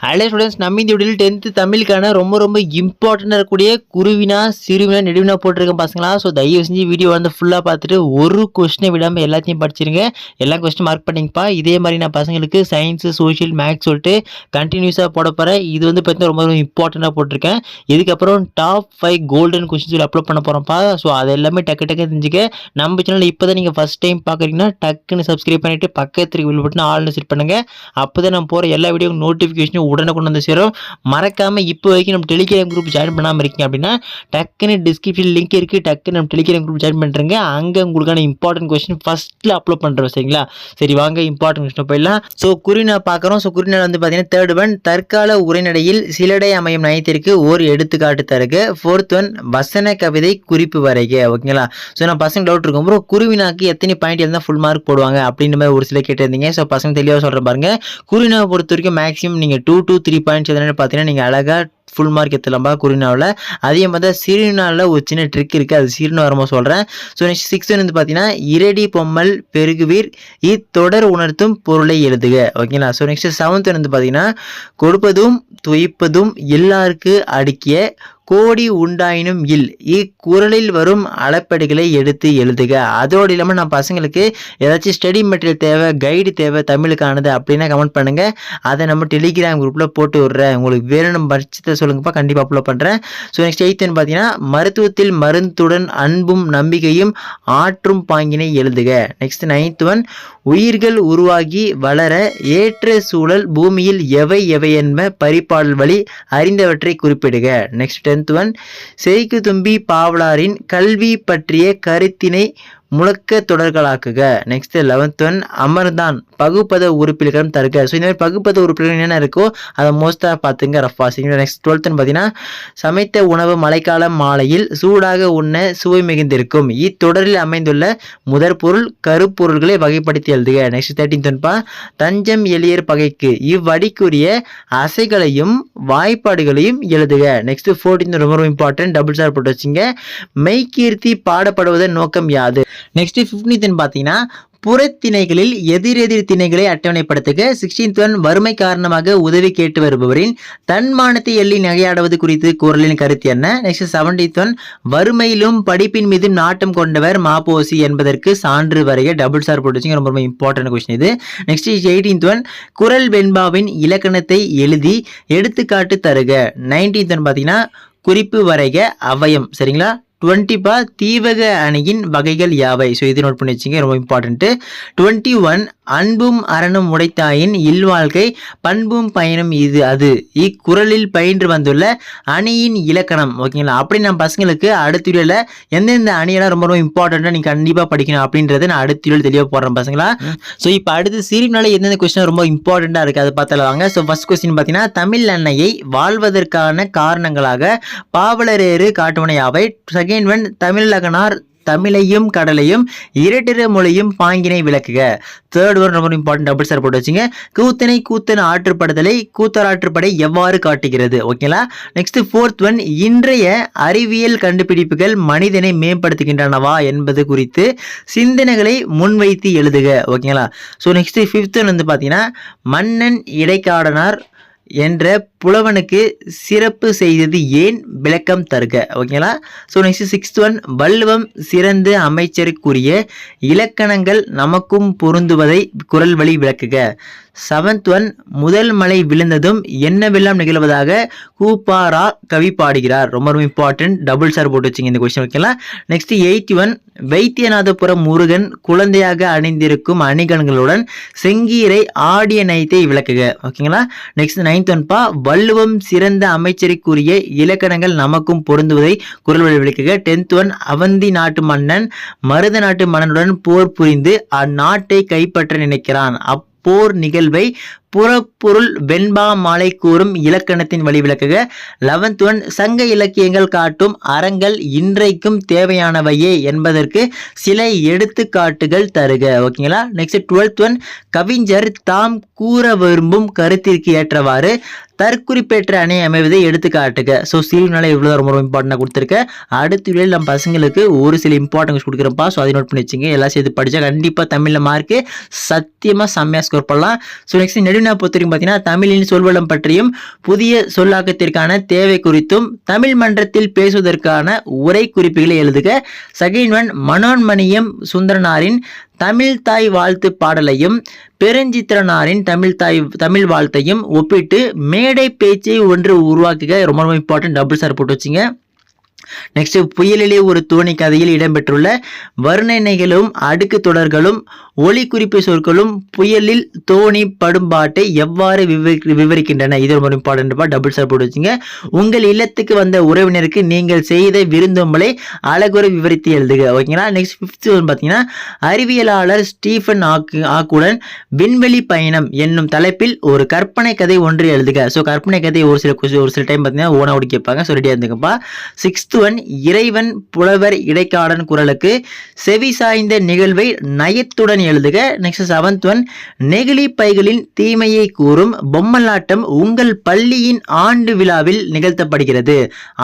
Hello students, நம்ம இந்த வீடியோவில் 10th தமிழுக்கான ரொம்ப இம்பார்ட்டண்டாக இருக்கக்கூடிய குருவினா சிறுவினா நெடுவினா போட்டிருக்கேன் பசங்களா. ஸோ தயவு செஞ்சு வீடியோ வந்து ஃபுல்லாக பார்த்துட்டு ஒரு கொஸ்டினை விடாமல் எல்லாத்தையும் படிச்சிருங்க. எல்லா கொஸ்டின் மார்க் பண்ணிங்கப்பா. இதே மாதிரி நான் பசங்களுக்கு சயின்ஸு சோஷியல் மேக்ஸ் சொல்லிட்டு கண்டினியூஸாக போட போகிறேன். இது வந்து பார்த்தீங்கன்னா ரொம்ப இம்பார்ட்டண்டாக போட்டிருக்கேன். இதுக்கப்புறம் டாப் 5 கோல்டன் கொஸ்டின் சொல்லி அப்லோட் பண்ண போகிறோம்ப்பா. ஸோ அது எல்லாமே டக்கு தெரிஞ்சுக்க. நம்ம சேனல் இப்போ தான் நீங்கள் ஃபஸ்ட் டைம் பார்க்குறீங்கன்னா டக்குன்னு சப்ஸ்கிரைப் பண்ணிவிட்டு பக்கத்துக்கு வில் பட்டன் ஆல்னு செட் பண்ணுங்கள். அப்போ தான் நான் போகிற எல்லா வீடியோ நோட்டிஃபிகேஷனும் உடனே கொண்டு வந்து சேரும். மறக்காமல் இப்போ வரைக்கும் நம்ம டெலிகிராம் குரூப் ஜாயின் பண்ணாமல் இருக்கீங்க அப்படின்னா டக்குன்னு டிஸ்கிரிப்ஷன் லிங்க் இருக்குது, டக்குன்னு நம்ம டெலிகிராம் குரூப் ஜாயின் பண்ணுறேங்க. அங்கே உங்களுக்கான இம்பார்ட்டன்ட் கொஸ்டின் ஃபஸ்ட்டில் அப்லோட் பண்ணுறோம். சரிங்களா? சரி வாங்க இம்பார்ட்டன்ட் கொஸ்டின் போயிடலாம். ஸோ குறிநா பார்க்குறோம். ஸோ குறிநா வந்து பார்த்தீங்கன்னா தேர்ட் ஒன் தற்கால உரைநடையில் சிலடை அமையும் நயத்திற்கு ஒரு எடுத்துக்காட்டு தருக. ஃபோர்த் ஒன் வசன கவிதை குறிப்பு வரைக. ஓகேங்களா? ஸோ நான் பசங்க டவுட் இருக்கும் ப்ரோ, குருவினாக்கு எத்தனை பாயிண்ட் இருந்தால் ஃபுல் மார்க் போடுவாங்க அப்படின்ற மாதிரி ஒரு சில கேட்டிருந்தீங்க. ஸோ பசங்க தெளிவாக சொல்கிற பாருங்க. குறினாவை பொறுத்த வரைக்கும் மேக்ஸிமம் நீங்கள் 2 to 3 பாயிண்ட்ஸ் எதுன்னு பார்த்தீங்கன்னா நீங்கள் அழகாக ஃபுல் மார்க் எடுத்துலாம்பா குறினாவில். அதே மாதிரி தான் சிறுநாளில் ஒரு சின்ன ட்ரிக் இருக்குது, அது சிறுன்னு வரும்போது சொல்கிறேன். ஸோ நெக்ஸ்ட் 6 வந்து பார்த்தீங்கன்னா இரடி பொம்மல் பெருகுவீர் இத்தொடர் உணர்த்தும் பொருளை எழுதுக. ஓகேங்களா? ஸோ நெக்ஸ்ட் 7th வந்து பார்த்தீங்கன்னா கொடுப்பதும் துய்ப்பதும் எல்லாருக்கு அடுக்கிய கோடி உண்டாயினும் இல் இக்குறளில் வரும் அளப்பெடுகளை எடுத்து எழுதுக. அதோடு இல்லாமல் நான் பசங்களுக்கு ஏதாச்சும் ஸ்டடி மெட்டீரியல் தேவை, கைடு தேவை தமிழுக்கானது அப்படின்னா கமெண்ட் பண்ணுங்கள். அதை நம்ம டெலிகிராம் குரூப்பில் போட்டு விட்றேன். உங்களுக்கு வேணும் பட்சத்தை சொல்லுங்கப்பா, கண்டிப்பாக அப்லோட் பண்ணுறேன். ஸோ நெக்ஸ்ட் 8th பார்த்தீங்கன்னா மருத்துவத்தில் மருந்துடன் அன்பும் நம்பிக்கையும் ஆற்றும் பாங்கினை எழுதுக. நெக்ஸ்ட் 9th ஒன் உயிர்கள் உருவாகி வளர ஏற்ற சூழல் பூமியில் எவை என்ப பரிபாடல் வழி அறிந்தவற்றை குறிப்பிடுக. நெக்ஸ்ட் 10th ஒன் செய்கு தும்பி பாவலாரின் கல்வி பற்றிய கருத்தினை முழக்க தொடர்களாக்குக. நெக்ஸ்ட் 11th ஒன் அமர்தான் பகுப்பத உறுப்பில்களும் தருக. ஸோ இந்த மாதிரி பகுப்பத உறுப்பில்கள் என்னென்ன இருக்கோ அதை மோஸ்ட்டாக பார்த்துங்க ரஃபா. நெக்ஸ்ட் 12th பார்த்தீங்கன்னா சமைத்த உணவு மழைக்காலம் மாலையில் சூடாக உண்ண சுவை மிகுந்திருக்கும் இத்தொடரில் அமைந்துள்ள முதற் பொருள் கருப்பொருள்களை வகைப்படுத்தி எழுதுக. நெக்ஸ்ட் 13th ஒன்பா தஞ்சம் எளியர் பகைக்கு இவ்வடிக்குரிய அசைகளையும் வாய்ப்பாடுகளையும் எழுதுக. நெக்ஸ்ட் 14th ரொம்ப இம்பார்ட்டன்ட், டபுள் ஸ்டார் போட்டு வச்சுங்க. மெய்கீர்த்தி பாடப்படுவதன் நோக்கம் யாது. நெக்ஸ்ட் 15th பார்த்தீங்கன்னா புறத்திணைகளில் எதிரெதிர் திணைகளை அட்டவணைப்படுத்துக. 16th ஒன் வறுமை காரணமாக உதவி கேட்டு வருபவரின் தன்மானத்தை எள்ளி நகையாடுவது குறித்து குறளின் கருத்து என்ன. நெக்ஸ்ட் 17th ஒன் வறுமையிலும் படிப்பின் மீது நாட்டம் கொண்டவர் மாப்போசி என்பதற்கு சான்று வரைய. டபுள் ஸ்டார் போட்டு ரொம்ப இம்பார்ட்டன்ட் கொஸ்டின் இது. நெக்ஸ்ட் 18th ஒன் குறள் வெண்பாவின் இலக்கணத்தை எழுதி எடுத்துக்காட்டு தருக. 19th ஒன் பார்த்தீங்கன்னா குறிப்பு வரைக அவயம். சரிங்களா? 20 தீவக அணியின் வகைகள் யாவை. ஸோ இது நோட் பண்ணி வச்சுங்க, ரொம்ப இம்பார்ட்டன்ட்டு. 21 அன்பும் அறனும் உடைத்தாயின் இல்வாழ்க்கை பண்பும் பயனும் இது அது இக்குறளில் பயின்று வந்துள்ள அணியின் இலக்கணம். ஓகேங்களா? அப்படி நான் பசங்களுக்கு அடுத்த வீடியோவில் எந்தெந்த அணியெல்லாம் ரொம்ப இம்பார்ட்டண்ட்டாக நீங்கள் கண்டிப்பாக படிக்கணும் அப்படின்றத நான் அடுத்த வீடியோவில் தெளிவாக போடுறேன் பசங்களா. ஸோ இப்போ அடுத்து சீரியல்னால எந்தெந்த கொஸ்டின் ரொம்ப இம்பார்ட்டண்ட்டாக இருக்குது அதை பார்த்தால வாங்க. ஸோ ஃபர்ஸ்ட் கொஸ்டின் பார்த்தீங்கன்னா தமிழ் அன்னையை வாழ்வதற்கான காரணங்களாக பாவலரேறு காட்டுவன யாவை. செகண்ட் ஒன் தமிழகனார் தமிழையும் கடலையும் இரட்டிற மொழியும் பாங்கினை விளக்குக. தேர்ட் ஒன் ரொம்ப இம்பார்ட்டன்ட், டபுள் ஸ்டார் போட்டு வச்சுங்க. கூத்தனை கூத்தன் ஆற்றுப்படுதலை கூத்தராற்றுப்படை எவ்வாறு காட்டுகிறது. ஓகேங்களா? நெக்ஸ்ட் 4th ஒன் இன்றைய அறிவியல் கண்டுபிடிப்புகள் மனிதனை மேம்படுத்துகின்றனவா என்பது குறித்து சிந்தனைகளை முன்வைத்து எழுதுக. ஓகேங்களா? ஸோ நெக்ஸ்ட் 5th ஒன் வந்து பார்த்தீங்கன்னா மன்னன் இடைக்காடனார் என்ற புலவனுக்கு சிறப்பு செய்தது ஏன் விளக்கம் தருக. ஓகேங்களா? ஸோ நெக்ஸ்ட் 6th ஒன் வள்ளுவம் சிறந்த அமைச்சருக்குரிய இலக்கணங்கள் நமக்கும் பொருந்துவதை குறள் வழி விளக்குக. 7th ஒன் முதல் மழை விழுந்ததும் என்னவெல்லாம் நிகழ்வதாக கூப்பாரா கவி பாடுகிறார். ரொம்ப இம்பார்ட்டன்ட், டபுள் ஸ்டார் போட்டு வச்சுங்க இந்த கொஸ்டின். ஓகேங்களா? Next 8th one Vaithiyanathapuram Murugan குழந்தையாக அணிந்திருக்கும் அணிகலன்களுடன் செங்கீரை ஆடிய நயத்தை விளக்குக. ஓகேங்களா? நெக்ஸ்ட் 9th ஒன்பா வள்ளுவம் சிறந்த அமைச்சருக்குரிய இலக்கணங்கள் நமக்கும் பொருந்துவதை குறள் வழி விளக்குக. 10th ஒன் அவந்தி நாட்டு மன்னன் மருத நாட்டு மன்னனுடன் போர் புரிந்து அந்நாட்டை கைப்பற்ற நினைக்கிறான். போர் நிகழ்வை புறப்பொருள் வெண்பா மாலை கூறும் இலக்கணத்தின் வழி விளக்குக. 11th ஒன் சங்க இலக்கியங்கள் காட்டும் அறங்கள் இன்றைக்கும் தேவையானவையே என்பதற்கு சில எடுத்துக்காட்டுகள் தருக. ஓகேங்களா? நெக்ஸ்ட் 12th ஒன் கவிஞர் தாம் கூற விரும்பும் கருத்திற்கு ஏற்றவாறு தற்குறிப்பேற்ற அணை அமைவதை எடுத்துக்காட்டுக. ஸோ சீரியல்னால இவ்வளோ ரொம்ப இம்பார்ட்டண்டாக கொடுத்துருக்கேன். அடுத்த வீடியோவில் நம்ம பசங்களுக்கு ஒரு சில இம்பார்ட்டன்ஸ் கொடுக்குறப்பா. ஸோ அதை நோட் பண்ணி வச்சுங்க. எல்லாம் சேர்த்து படித்தா கண்டிப்பாக தமிழில் மார்க்கு சத்தியமாக செம்மையாக ஸ்கோர் பண்ணலாம். ஸோ நெக்ஸ்ட் நெடுவினா குருவினா பொறுத்தவரைக்கும் பார்த்தீங்கன்னா தமிழின் சொல்வளம் பற்றியும் புதிய சொல்லாக்கத்திற்கான தேவை குறித்தும் தமிழ் மன்றத்தில் பேசுவதற்கான உரை குறிப்புகளை எழுதுக. செகண்ட் ஒன் மனோன்மணியம் சுந்தரனாரின் தமிழ் தாய் வாழ்த்து பாடலையும் பெருஞ்சித்திரனாரின் தமிழ் வாழ்த்தையும் ஒப்பிட்டு மேடை பேச்சை ஒன்று உருவாக்குக. ரொம்ப ரொம்ப இம்பார்ட்டன்ட், டபுள் சார் போட்டு வச்சுங்க. நெக்ஸ்ட் புயலிலே ஒரு தோணி கதையில் இடம்பெற்றுள்ள வர்ணனைகளும் அடுக்கு தொடர்களும் ஒளி குறிப்பு சொற்களும் புயலில் தோணி படும்பாட்டை எவ்வாறு விவரிக்கின்றன. இது ரொம்ப இம்பார்ட்டன்ட், டபுள் சார் போட்டு வச்சுங்க. உங்கள் இல்லத்துக்கு வந்த உறவினருக்கு நீங்கள் செய்த விருந்தோம்பலை அழகுற விவரித்து எழுதுக. ஓகேங்களா. நெக்ஸ்ட் 5th ஒன் பார்த்தீங்கன்னா அறிவியலாளர் ஸ்டீஃபன் ஹாக்குடன் விண்வெளி பயணம் என்னும் தலைப்பில் ஒரு கற்பனை கதை ஒன்று எழுதுக. ஸோ கற்பனை கதை ஒரு சில டைம் பார்த்தீங்கன்னா ஓனா ஓடி கேட்பாங்க. ஸோ ரெடியாக இருந்துக்கப்பா. 6th ஒன் இறைவன் புலவர் இடைக்காடன் குரலுக்கு செவி சாய்ந்த நிகழ்வை நயத்துடன் எழுதுக. நெக்ஸ்ட் 7th ஒன் நெகிழி பைகளின் தீமையை கூறும் பொம்மலாட்டம் உங்கள் பள்ளியின் ஆண்டு விழாவில் நிகழ்த்தப்படுகிறது,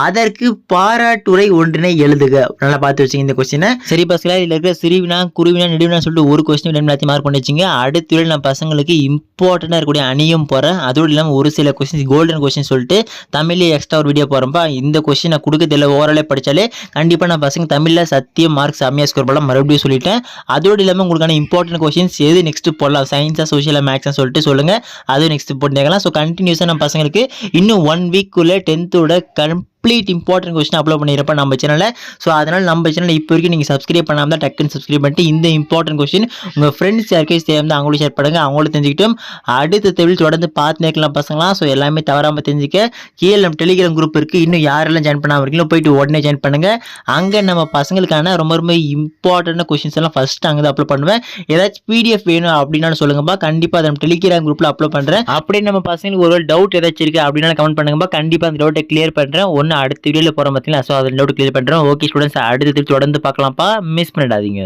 அதற்கு பாராட்டுரை ஒன்றினை எழுதுக. நல்லா பார்த்து வச்சுங்க இந்த கொஸ்டினை. சரி பசங்களா, இதுல இருக்கிற சிறுவினா குருவினா நெடுவினா சொல்லிட்டு ஒரு கொஸ்டின் எல்லாத்தையும் மார்க் பண்ணி வச்சுங்க. அடுத்த நான் பசங்களுக்கு இம்பார்ட்டண்டா இருக்கக்கூடிய அணியும் போறேன். அதோடு இல்லாமல் ஒரு சில கொஸ்டின் கோல்டன் கொஸ்டின் சொல்லிட்டு தமிழ்ல எக்ஸ்ட்ரா ஒரு வீடியோ போறேன்ப்பா. இந்த கொஸ்டின் நான் கொடுக்கறதில்ல, ஓரளவு படிச்சாலே கண்டிப்பா நான் பசங்க தமிழ்ல சத்தியம் மார்க் செம்மையா ஸ்கோர் பண்ணலாம். மறுபடியும் சொல்லிட்டேன். அதோடு இல்லாமல் உங்களுக்கான இம்பார்ட்டன்ட் கொஸ்டின்ஸ் எது நெக்ஸ்ட் போடலாம், சயின்ஸா சோஷியலா மேக்ஸா சொல்லிட்டு சொல்லுங்க. அதுவும் நெக்ஸ்ட் போட்டுக்கலாம். ஸோ கண்டினியூஸா நம்ம பசங்களுக்கு இன்னும் 1 வீக்குள்ள 10th complete important question upload பண்ணியிருப்பேன் நம்ம சேனலில். ஸோ அதனால் நம்ம சேனல் இப்போ வரைக்கும் நீங்கள் சப்ஸ்கிரைப் பண்ணாமல் தான் டக்குன்னு சப்ஸ்கிரைப் பண்ணிட்டு இந்த இம்பார்ட்டன்ட் கொஸ்டின் உங்கள் ஃப்ரெண்ட்ஸ் யாருக்கையும் தேவை அவங்களும் ஷேர் பண்ணுங்கள், அவங்களும் தெரிஞ்சுக்கிட்டோம். அடுத்த தேவையில் தொடர்ந்து பார்த்து நிற்கலாம் பசங்களாம். ஸோ எல்லாமே தவறாமல் தெரிஞ்சுக்க கீழே நம்ம டெலிகிராம் குரூப் இருக்குது. இன்னும் யாரெல்லாம் ஜாயின் பண்ணாமல் இருக்கீங்களோ போயிட்டு உடனே ஜாயின் பண்ணுங்கள். அங்கே நம்ம பசங்களுக்கான ரொம்ப ரொம்ப இம்பார்ட்டன்ட் கொஸ்டின்ஸ் எல்லாம் ஃபஸ்ட்டு அங்கே தான் அப்லோட் பண்ணுவேன். ஏதாச்சும் பிடிஎஃப் வேணும் அப்படின்னாலும் சொல்லுங்கப்பா, கண்டிப்பாக அதை நம்ம டெலிகிராம் குரூப்பில் அப்லோட் பண்ணுறேன். அப்படியே நம்ம பசங்களுக்கு ஒரு டவுட் ஏதாச்சும் இருக்குது அப்படின்னாலும் கமெண்ட் பண்ணுங்கப்பா, கண்டிப்பாக அந்த டவுட்டை கிளியர் பண்ணுறேன். ஒன்று அடுத்த வீடியோவில் போகிற பார்த்தீங்களா. ஸோ அதை டவுட் கிளியர் பண்ணுறோம். ஓகே ஸ்டூடெண்ட்ஸ், அடுத்த தொடர்ந்து பார்க்கலாம்ப்பா, மிஸ் பண்ணிடாதீங்க.